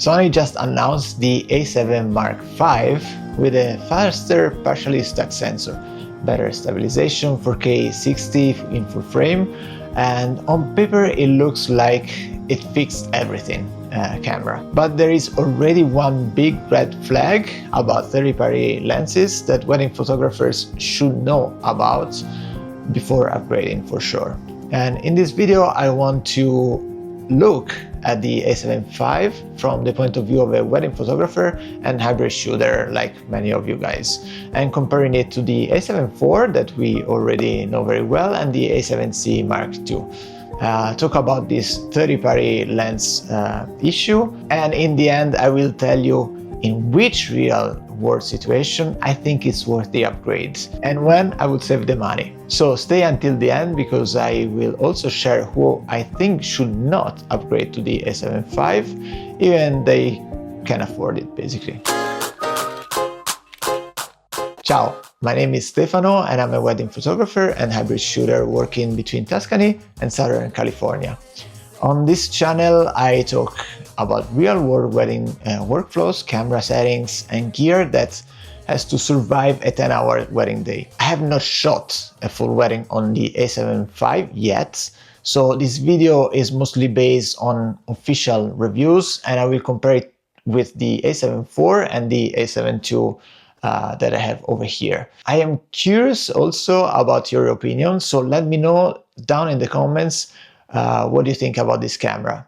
Sony just announced the A7 Mark V with a faster partially stacked sensor, better stabilization, 4K 60 in full frame, and on paper it looks like it fixed everything camera. But there is already one big red flag about third-party lenses that wedding photographers should know about before upgrading for sure. And in this video I want to look at the A7V from the point of view of a wedding photographer and hybrid shooter like many of you guys, and comparing it to the A7 IV that we already know very well and the A7C Mark II. Talk about this third-party lens issue, and in the end I will tell you in which real world situation I think it's worth the upgrade and when I would save the money. So stay until the end because I will also share who I think should not upgrade to the A7V, even they can afford it basically. Ciao, my name is Stefano and I'm a wedding photographer and hybrid shooter working between Tuscany and Southern California. On this channel I talk about real-world wedding workflows, camera settings and gear that has to survive a 10-hour wedding day. I have not shot a full wedding on the A7V yet, so this video is mostly based on official reviews and I will compare it with the A7 IV and the A7 II that I have over here. I am curious also about your opinion, so let me know down in the comments what do you think about this camera.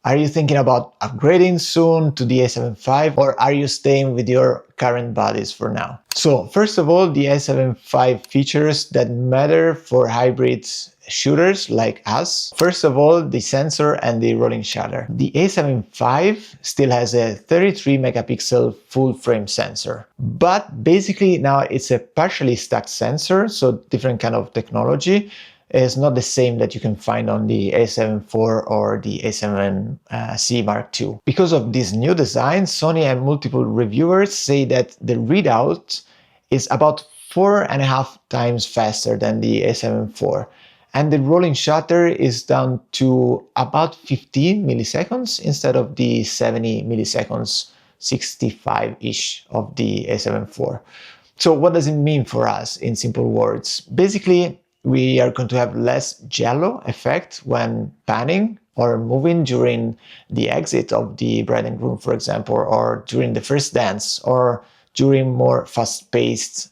Are you thinking about upgrading soon to the A7V or are you staying with your current bodies for now? So first of all, the A7V features that matter for hybrid shooters like us. First of all, the sensor and the rolling shutter. The A7V still has a 33 megapixel full frame sensor, but basically now it's a partially stacked sensor, so different kind of technology. Is not the same that you can find on the A7 IV or the A7C Mark II. Because of this new design, Sony and multiple reviewers say that the readout is about 4.5 times faster than the A7 IV, and the rolling shutter is down to about 15 milliseconds instead of the 70 milliseconds, 65-ish of the A7 IV. So what does it mean for us in simple words? Basically, we are going to have less jello effect when panning or moving during the exit of the bride and groom, for example, or during the first dance, or during more fast-paced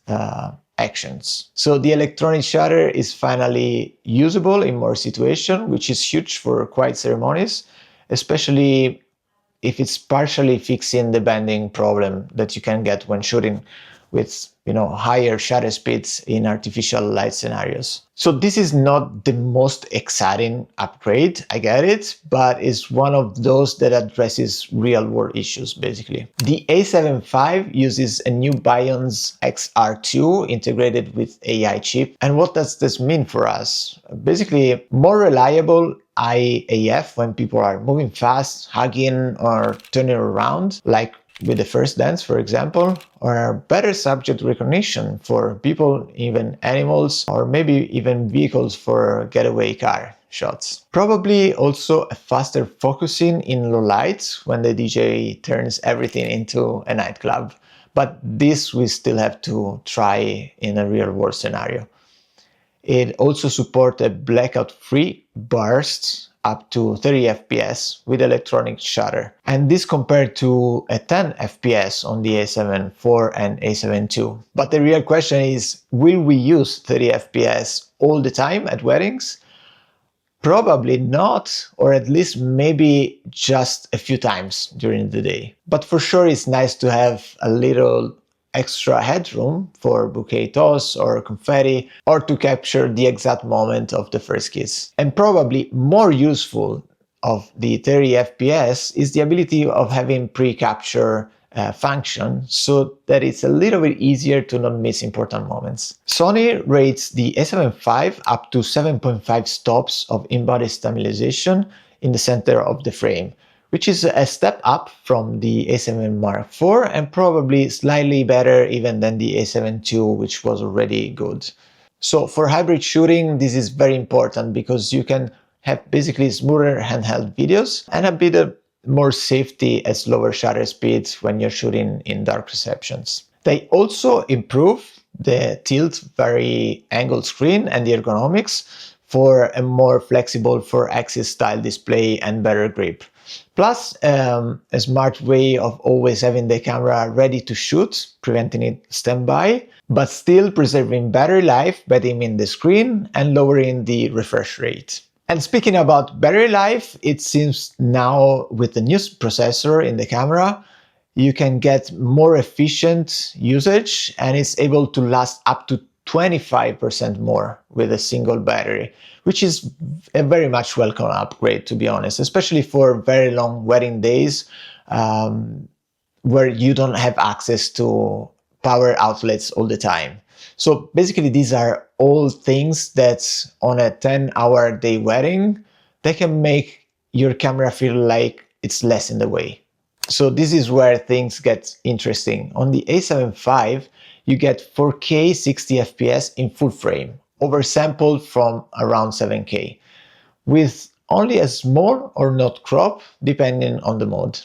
actions. So the electronic shutter is finally usable in more situations, which is huge for quiet ceremonies, especially if it's partially fixing the bending problem that you can get when shooting with higher shutter speeds in artificial light scenarios. So this is not the most exciting upgrade, I get it, but it's one of those that addresses real-world issues basically. The A7V uses a new Bionz XR2 integrated with AI chip. And what does this mean for us? Basically, more reliable IAF when people are moving fast, hugging or turning around, like with the first dance, for example, or better subject recognition for people, even animals, or maybe even vehicles for getaway car shots. Probably also a faster focusing in low lights when the DJ turns everything into a nightclub. But this we still have to try in a real-world scenario. It also supports a blackout-free burst up to 30 FPS with electronic shutter. And this compared to a 10 FPS on the A7 IV and A7 II. But the real question is, will we use 30 FPS all the time at weddings? Probably not, or at least maybe just a few times during the day. But for sure it's nice to have a little extra headroom for bouquet toss or confetti, or to capture the exact moment of the first kiss. And probably more useful of the 30 FPS is the ability of having pre-capture function, so that it's a little bit easier to not miss important moments. Sony rates the A7V up to 7.5 stops of in-body stabilization in the center of the frame, which is a step up from the A7 Mark IV and probably slightly better even than the A7 II, which was already good. So for hybrid shooting, this is very important because you can have basically smoother handheld videos and a bit more safety at slower shutter speeds when you're shooting in dark receptions. They also improve the tilt vary angle screen and the ergonomics for a more flexible 4-axis style display and better grip. Plus, a smart way of always having the camera ready to shoot, preventing it standby, but still preserving battery life by dimming the screen and lowering the refresh rate. And speaking about battery life, it seems now with the new processor in the camera, you can get more efficient usage and it's able to last up to 25% more with a single battery, which is a very much welcome upgrade, to be honest, especially for very long wedding days where you don't have access to power outlets all the time. So basically these are all things that on a 10-hour day wedding, they can make your camera feel like it's less in the way. So this is where things get interesting. On the A7V, you get 4K 60 FPS in full frame, oversampled from around 7K, with only a small or not crop depending on the mode.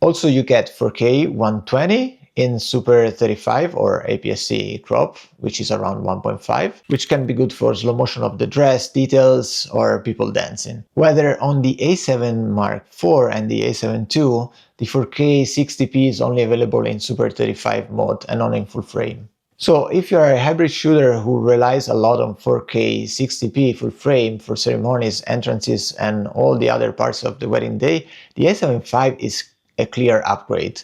Also, you get 4K 120 in Super 35 or APS-C crop, which is around 1.5, which can be good for slow motion of the dress, details, or people dancing. Whether on the A7 Mark IV and the A7 II, the 4K 60p is only available in Super 35 mode and not in full frame. So if you are a hybrid shooter who relies a lot on 4K 60p full frame for ceremonies, entrances, and all the other parts of the wedding day, the A7V is a clear upgrade.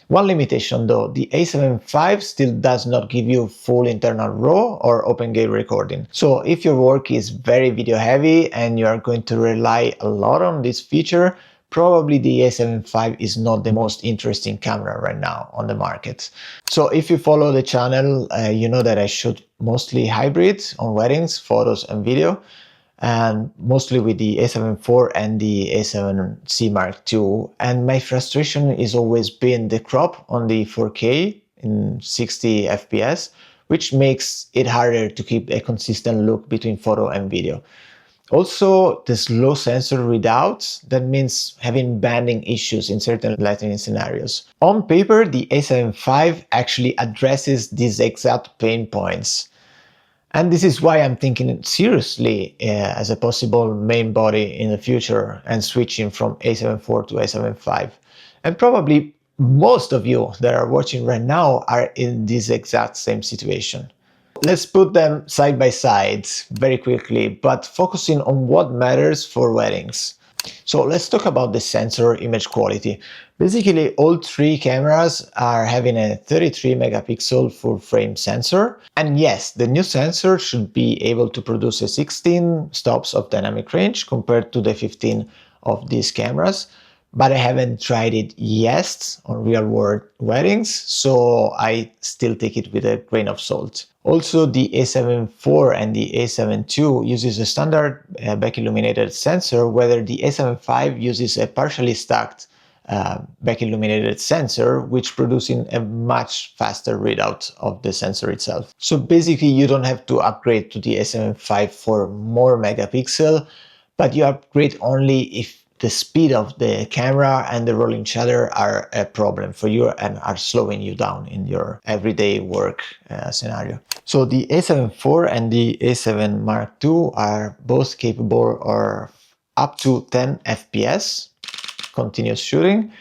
One limitation though, the A7V still does not give you full internal RAW or open gate recording. So if your work is very video heavy and you are going to rely a lot on this feature, probably the A7V is not the most interesting camera right now on the market. So if you follow the channel, you know that I shoot mostly hybrid on weddings, photos and video, and mostly with the A7 IV and the A7C Mark II. And my frustration is always been the crop on the 4K in 60 FPS, which makes it harder to keep a consistent look between photo and video. Also, the slow sensor readouts, that means having banding issues in certain lighting scenarios. On paper, the A7V actually addresses these exact pain points. And this is why I'm thinking seriously as a possible main body in the future and switching from A7 IV to A7V. And probably most of you that are watching right now are in this exact same situation. Let's put them side by side very quickly, but focusing on what matters for weddings. So let's talk about the sensor image quality. Basically, all three cameras are having a 33 megapixel full frame sensor. And yes, the new sensor should be able to produce a 16 stops of dynamic range compared to the 15 of these cameras. But I haven't tried it yet on real world weddings, so I still take it with a grain of salt. Also, the A7 IV and the A7 II uses a standard back illuminated sensor, whether the A7V uses a partially stacked back illuminated sensor, which producing a much faster readout of the sensor itself. So basically you don't have to upgrade to the A7V for more megapixel, but you upgrade only if the speed of the camera and the rolling shutter are a problem for you and are slowing you down in your everyday work scenario. So the A7 IV and the A7 Mark II are both capable of up to 10 FPS continuous shooting,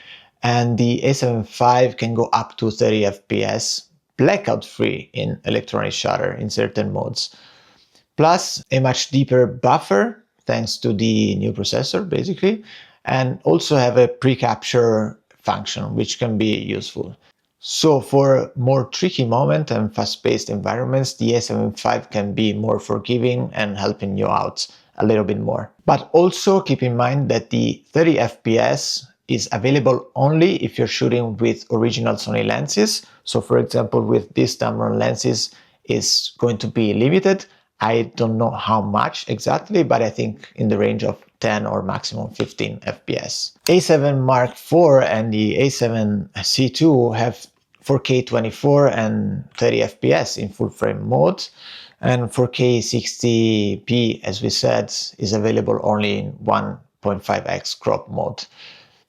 and the A7V can go up to 30 FPS blackout free in electronic shutter in certain modes. Plus a much deeper buffer thanks to the new processor basically, and also have a pre-capture function which can be useful. So for more tricky moment and fast-paced environments, the A7V can be more forgiving and helping you out a little bit more. But also keep in mind that the 30 FPS is available only if you're shooting with original Sony lenses. So for example, with these Tamron lenses is going to be limited. I don't know how much exactly, but I think in the range of 10 or maximum 15 FPS. A7 Mark IV and the A7C II have 4K 24 and 30 FPS in full frame mode, and 4K 60p, as we said, is available only in 1.5x crop mode.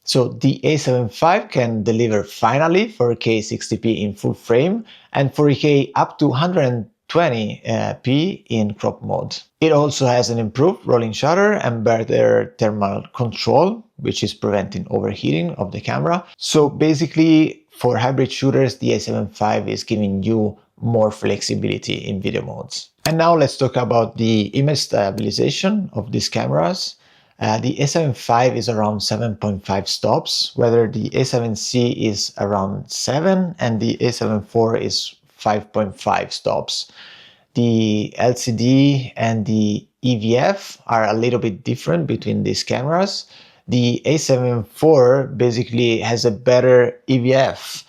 So the A7V can deliver finally 4K 60p in full frame and 4K up to 120p in crop mode. It also has an improved rolling shutter and better thermal control, which is preventing overheating of the camera. So basically, for hybrid shooters, the A7V is giving you more flexibility in video modes. And now let's talk about the image stabilization of these cameras. The A7V is around 7.5 stops, whether the A7C is around 7 and the A7 IV is 5.5 stops. The LCD and the EVF are a little bit different between these cameras. The A7 IV basically has a better EVF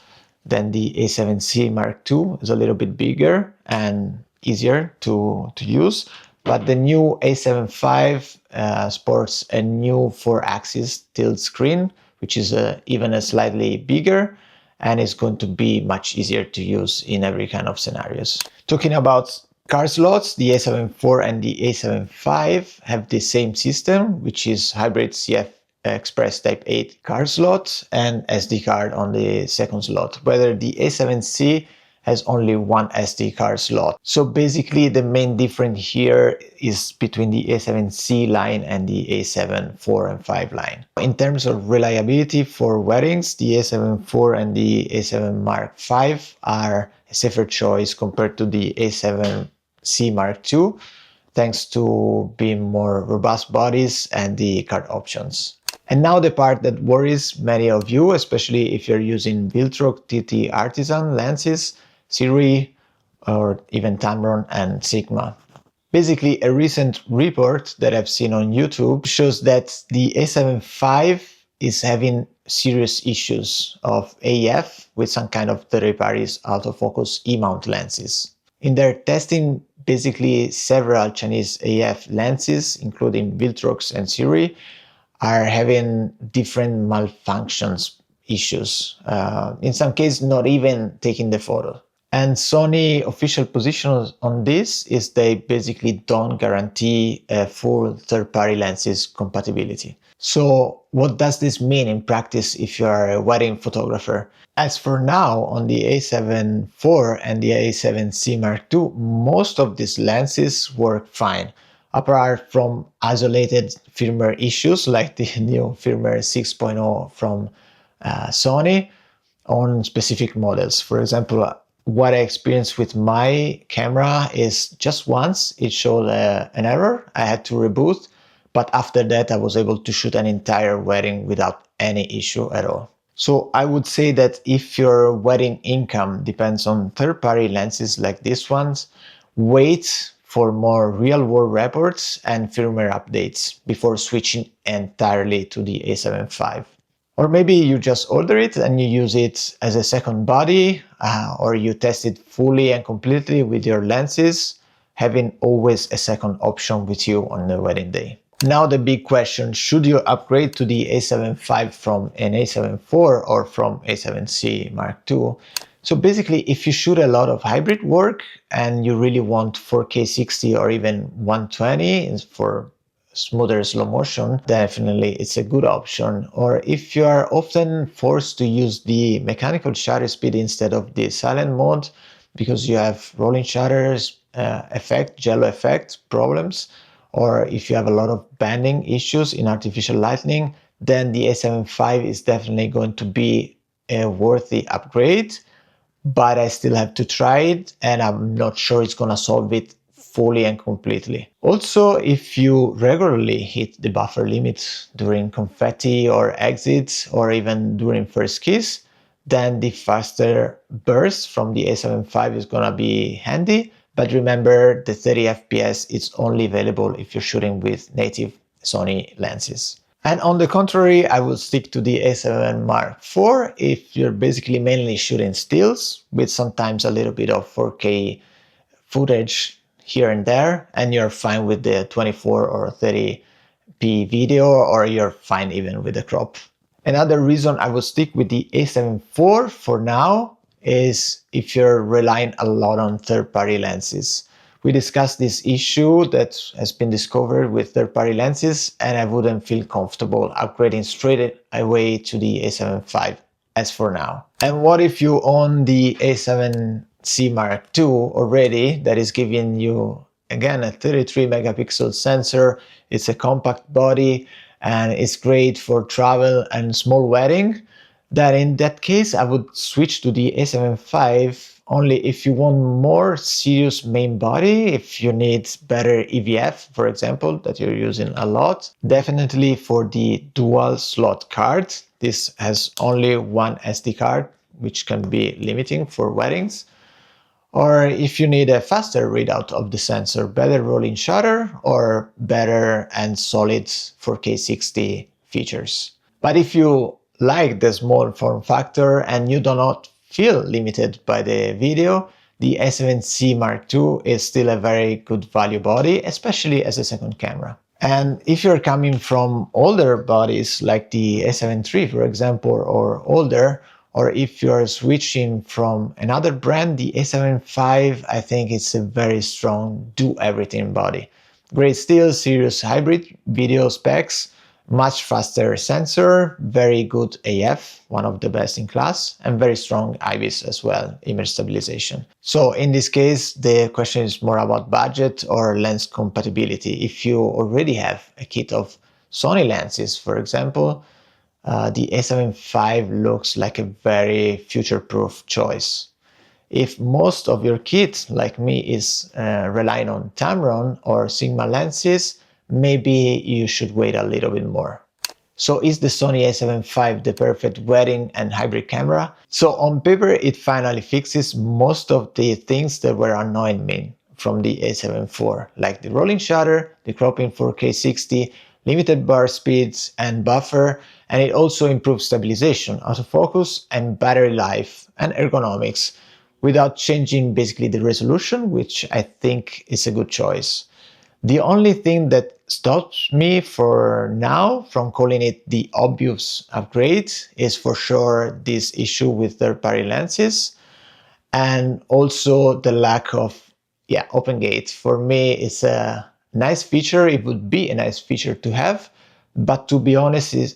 than the A7C Mark II. It's a little bit bigger and easier to use. But the new A7V sports a new 4-axis tilt screen, which is even slightly bigger, and it's going to be much easier to use in every kind of scenarios. Talking about card slots, the A7 IV and the A7V have the same system, which is hybrid CF Express Type 8 card slot and SD card on the second slot, whether the A7C has only one SD card slot. So basically the main difference here is between the A7C line and the A7 IV and 5 line. In terms of reliability for weddings, the A7 IV and the A7 Mark V are a safer choice compared to the A7C Mark II, thanks to being more robust bodies and the card options. And now the part that worries many of you, especially if you're using Viltrox TTArtisan lenses, Sirui, or even Tamron and Sigma. Basically, a recent report that I've seen on YouTube shows that the A7V is having serious issues of AF with some kind of third-party autofocus E-mount lenses. In their testing, basically several Chinese AF lenses, including Viltrox and Sirui, are having different malfunctions issues. In some cases, not even taking the photo. And Sony official position on this is they basically don't guarantee a full third-party lenses compatibility. So what does this mean in practice if you are a wedding photographer? As for now, on the A7 IV and the A7C Mark II, most of these lenses work fine, apart from isolated firmware issues like the new firmware 6.0 from Sony on specific models. For example, what I experienced with my camera is just once it showed an error. I had to reboot, but after that I was able to shoot an entire wedding without any issue at all. So I would say that if your wedding income depends on third-party lenses like these ones, wait for more real-world reports and firmware updates before switching entirely to the A7V. Or maybe you just order it and you use it as a second body, or you test it fully and completely with your lenses, having always a second option with you on the wedding day. Now the big question, should you upgrade to the A7V from an A7 IV or from A7C Mark II? So basically, if you shoot a lot of hybrid work and you really want 4K 60 or even 120 for smoother slow motion, definitely it's a good option. Or if you are often forced to use the mechanical shutter speed instead of the silent mode because you have rolling shutters effect, jello effect problems, or if you have a lot of banding issues in artificial lighting, then the A7V is definitely going to be a worthy upgrade, but I still have to try it and I'm not sure it's gonna solve it fully and completely. Also, if you regularly hit the buffer limit during confetti or exits or even during first kiss, then the faster burst from the A7V is gonna be handy. But remember, the 30 FPS is only available if you're shooting with native Sony lenses. And on the contrary, I will stick to the A7 Mark IV if you're basically mainly shooting stills with sometimes a little bit of 4K footage here and there, and you're fine with the 24 or 30p video, or you're fine even with the crop. Another reason I will stick with the A7 IV for now is if you're relying a lot on third-party lenses, We discussed this issue that has been discovered with third-party lenses, and I wouldn't feel comfortable upgrading straight away to the A7V as for now. And what if you own the A7C Mark II already, that is giving you again a 33 megapixel sensor, it's a compact body, and it's great for travel and small wedding? That in that case I would switch to the A7V only if you want more serious main body, if you need better EVF, for example, that you're using a lot. Definitely for the dual slot card. This has only one SD card, which can be limiting for weddings. Or if you need a faster readout of the sensor, better rolling shutter, or better and solid 4K 60 features. But if you like the small form factor and you do not feel limited by the video, the A7C Mark II is still a very good value body, especially as a second camera. And if you're coming from older bodies like the A7 III, for example, or older, or if you're switching from another brand, the A7V, I think it's a very strong do-everything body. Great still, serious hybrid video specs, much faster sensor, very good AF, one of the best in class, and very strong IBIS as well, image stabilization. So in this case, the question is more about budget or lens compatibility. If you already have a kit of Sony lenses, for example, the A7V looks like a very future-proof choice. If most of your kit, like me, is relying on Tamron or Sigma lenses, maybe you should wait a little bit more. So is the Sony A7V the perfect wedding and hybrid camera? So on paper, it finally fixes most of the things that were annoying me from the A7 IV, like the rolling shutter, the cropping 4K 60, limited bar speeds and buffer, and it also improves stabilization, autofocus, and battery life and ergonomics without changing basically the resolution, which I think is a good choice. The only thing that stops me for now from calling it the obvious upgrade is for sure this issue with third-party lenses, and also the lack of open gate. For me, it's a nice feature. It would be a nice feature to have, but to be honest, it's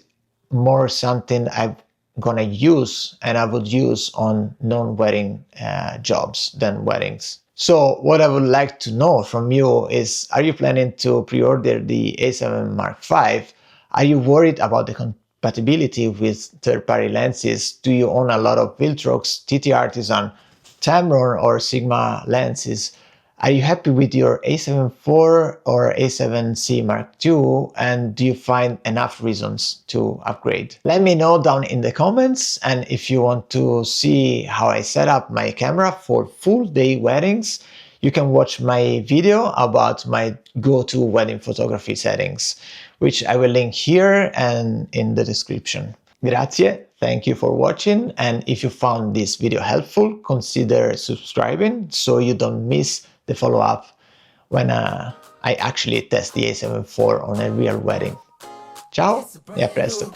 more something I'm gonna use, and I would use on non-wedding jobs than weddings. So what I would like to know from you is, are you planning to pre-order the A7 Mark V? Are you worried about the compatibility with third-party lenses? Do you own a lot of Viltrox, TTArtisan, Tamron or Sigma lenses? Are you happy with your A7 IV or A7C Mark II, and do you find enough reasons to upgrade? Let me know down in the comments, and if you want to see how I set up my camera for full day weddings, you can watch my video about my go-to wedding photography settings, which I will link here and in the description. Grazie, thank you for watching, and if you found this video helpful, consider subscribing so you don't miss the follow-up when I actually test the A7 IV on a real wedding. Ciao e a presto!